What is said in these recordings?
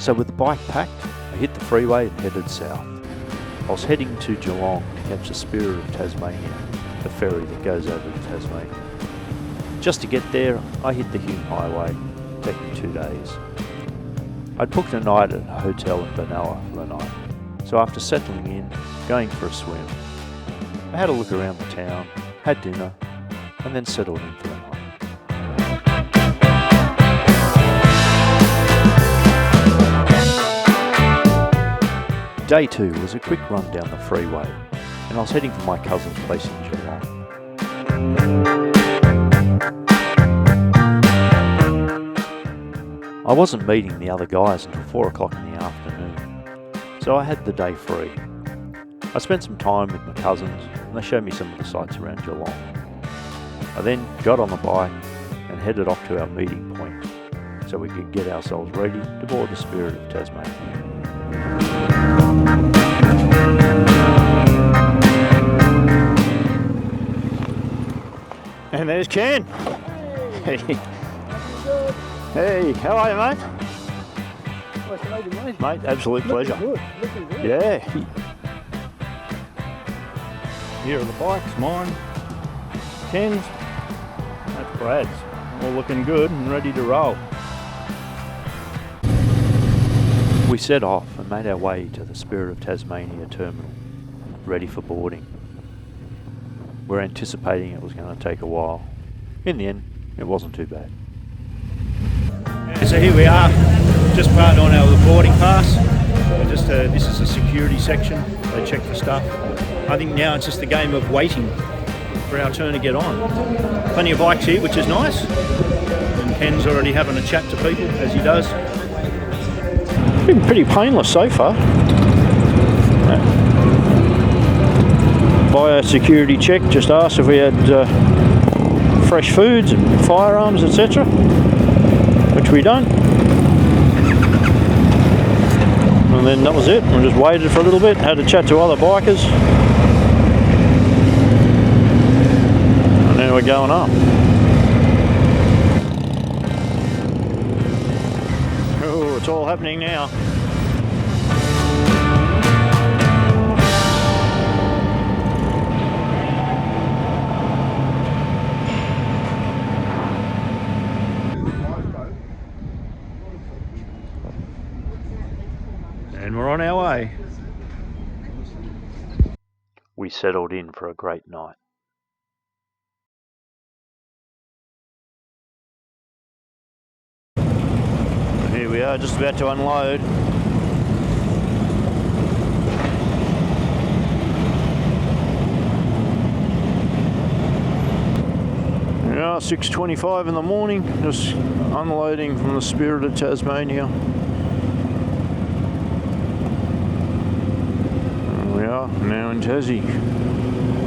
So with the bike packed, I hit the freeway and headed south. I was heading to Geelong to catch the Spirit of Tasmania, the ferry that goes over to Tasmania. Just to get there, I hit the Hume Highway, taking 2 days. I'd booked a night at a hotel in Benalla for the night, so after settling in, going for a swim, I had a look around the town, had dinner, and then settled in for the night. Day 2 was a quick run down the freeway, and I was heading for my cousin's place in Geelong. I wasn't meeting the other guys until 4 o'clock in the afternoon, so I had the day free. I spent some time with my cousins and they showed me some of the sights around Geelong. I then got on the bike and headed off to our meeting point so we could get ourselves ready to board the Spirit of Tasmania. And there's Ken. Hey. Hey, how are you, mate? Nice to meet you, mate. Mate, absolute pleasure. Looking good. Yeah. Here are the bikes, mine, Ken's, that's Brad's. All looking good and ready to roll. We set off and made our way to the Spirit of Tasmania terminal, ready for boarding. We're anticipating it was going to take a while. In the end, it wasn't too bad. So here we are, just parked on our boarding pass. This is a security section. They check for stuff. I think now it's just a game of waiting for our turn to get on. Plenty of bikes here, which is nice. And Ken's already having a chat to people, as he does. Been pretty painless so far. Bio security check, just asked if we had fresh foods and firearms, etc. Which we don't. And then that was it. We just waited for a little bit, had a chat to other bikers. And now we're going up. Oh, it's all happening now. And we're on our way. We settled in for a great night. Here we are, just about to unload. Yeah, 6:25 in the morning, just unloading from the Spirit of Tasmania. There we are, now in Tassie.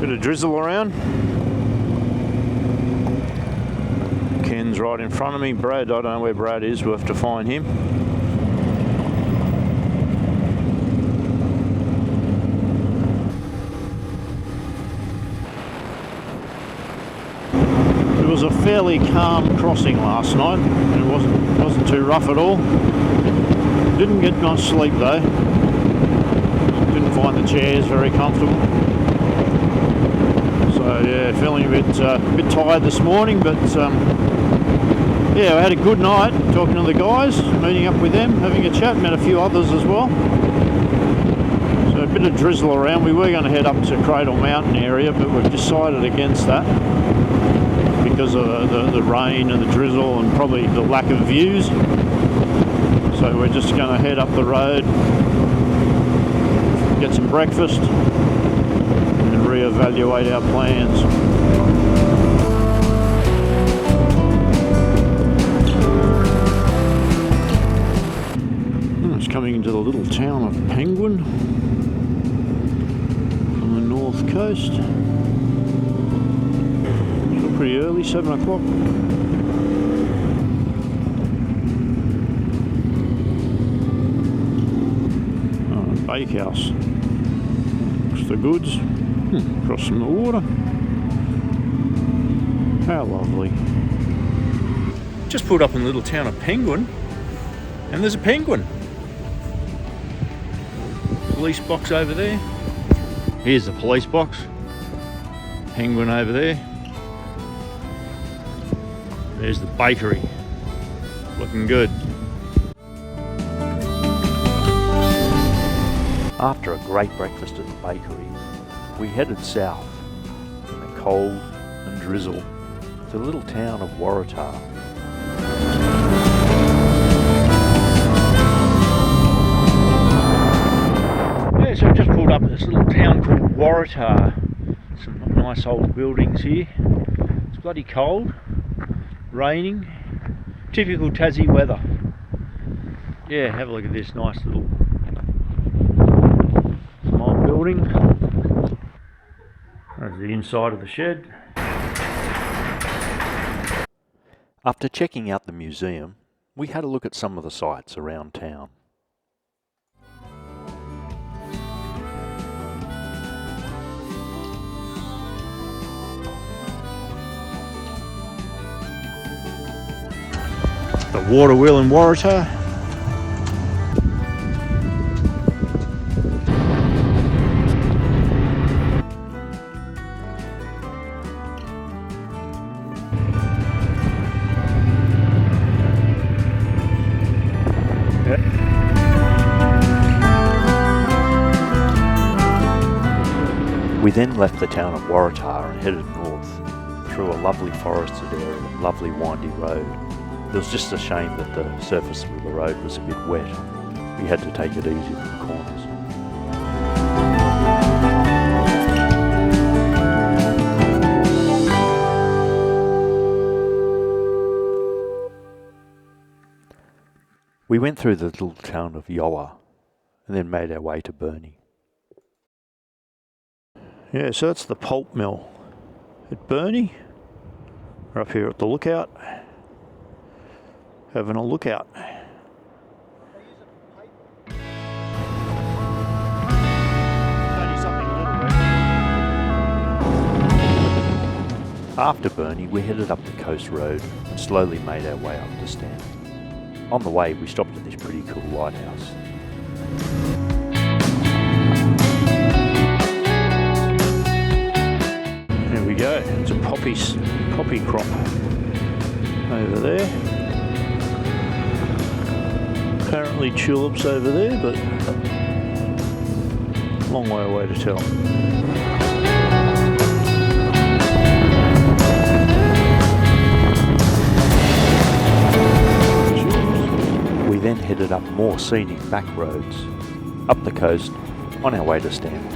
Bit of drizzle around. Ken's right in front of me. Brad, I don't know where Brad is, we'll have to find him. It was a fairly calm crossing last night. It wasn't too rough at all. Didn't get much sleep though. Didn't find the chairs very comfortable. So yeah, feeling a bit tired this morning, but yeah, I had a good night talking to the guys, meeting up with them, having a chat, met a few others as well. So a bit of drizzle around. We were going to head up to Cradle Mountain area, but we've decided against that because of the rain and the drizzle and probably the lack of views. So we're just going to head up the road, get some breakfast and reevaluate our plans. It's coming into the little town of Penguin on the north coast. Still pretty early, 7 o'clock. Bakehouse. Looks the goods. Across from the water. How lovely. Just pulled up in the little town of Penguin, and there's a penguin. police box over there. Here's the police box. Penguin over there. There's the bakery. Looking good. After a great breakfast at the bakery, we headed south in the cold and drizzle to the little town of Waratah. Yeah, so I've just pulled up at this little town called Waratah. Some nice old buildings here. It's bloody cold, raining, typical Tassie weather. Yeah, have a look at this nice little small building. There's the inside of the shed. After checking out the museum, we had a look at some of the sights around town. The water wheel in Waratah. We then left the town of Waratah and headed north through a lovely forested area and lovely windy road. It was just a shame that the surface of the road was a bit wet. We had to take it easy with the corners. We went through the little town of Yoa and then made our way to Burnie. Yeah, so that's the pulp mill at Burnie. We're up here at the lookout, having a lookout. After Burnie, we headed up the coast road and slowly made our way up to Stanley. On the way, we stopped at this pretty cool lighthouse. There we go, it's a poppy crop over there. Apparently tulips over there, but long way away to tell. We then headed up more scenic back roads, up the coast, on our way to Stanley.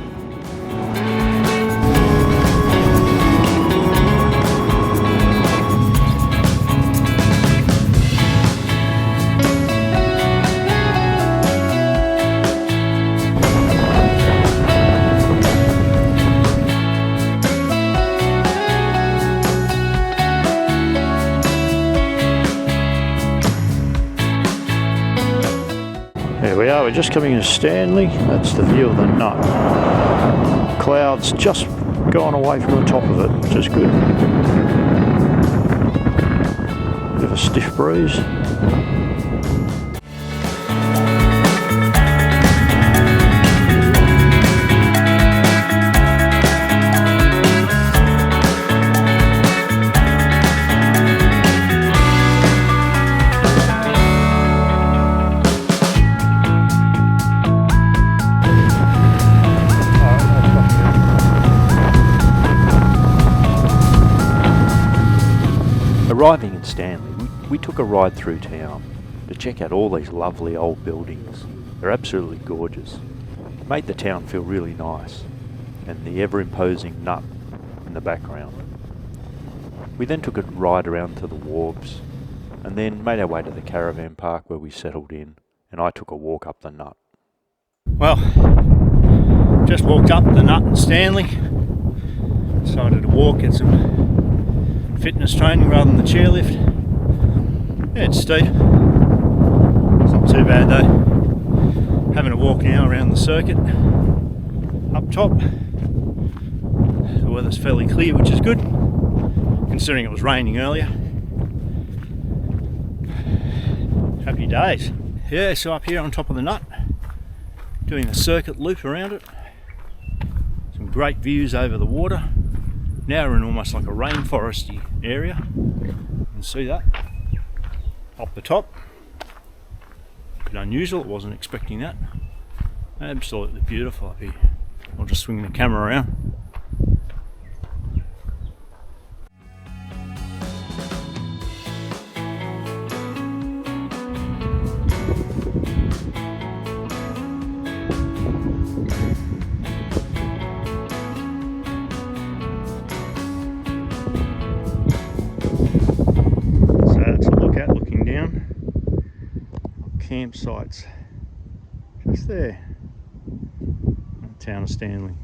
There we are, we're just coming into Stanley. That's the view of the nut. Clouds just gone away from the top of it, which is good. Bit of a stiff breeze. Arriving in Stanley, we took a ride through town to check out all these lovely old buildings. They're absolutely gorgeous. It made the town feel really nice, and the ever-imposing nut in the background. We then took a ride around to the wharves, and then made our way to the caravan park where we settled in, and I took a walk up the nut. Well, just walked up the nut in Stanley. Decided to walk and some fitness training rather than the chairlift. Yeah, it's steep. It's not too bad though. Having a walk now around the circuit. Up top, the weather's fairly clear, which is good, considering it was raining earlier. Happy days. Yeah, so up here on top of the nut, doing a circuit loop around it. Some great views over the water. Now we're in almost like a rainforesty area. You can see that up the top. A bit unusual, I wasn't expecting that. Absolutely beautiful up here. I'll just swing the camera around. So that's a look at looking down. Campsites just there. Town of Stanley.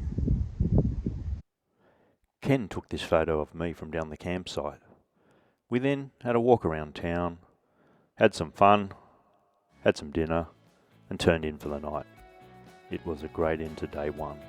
Ken took this photo of me from down the campsite. We then had a walk around town, had some fun, had some dinner, and turned in for the night. It was a great end to day one.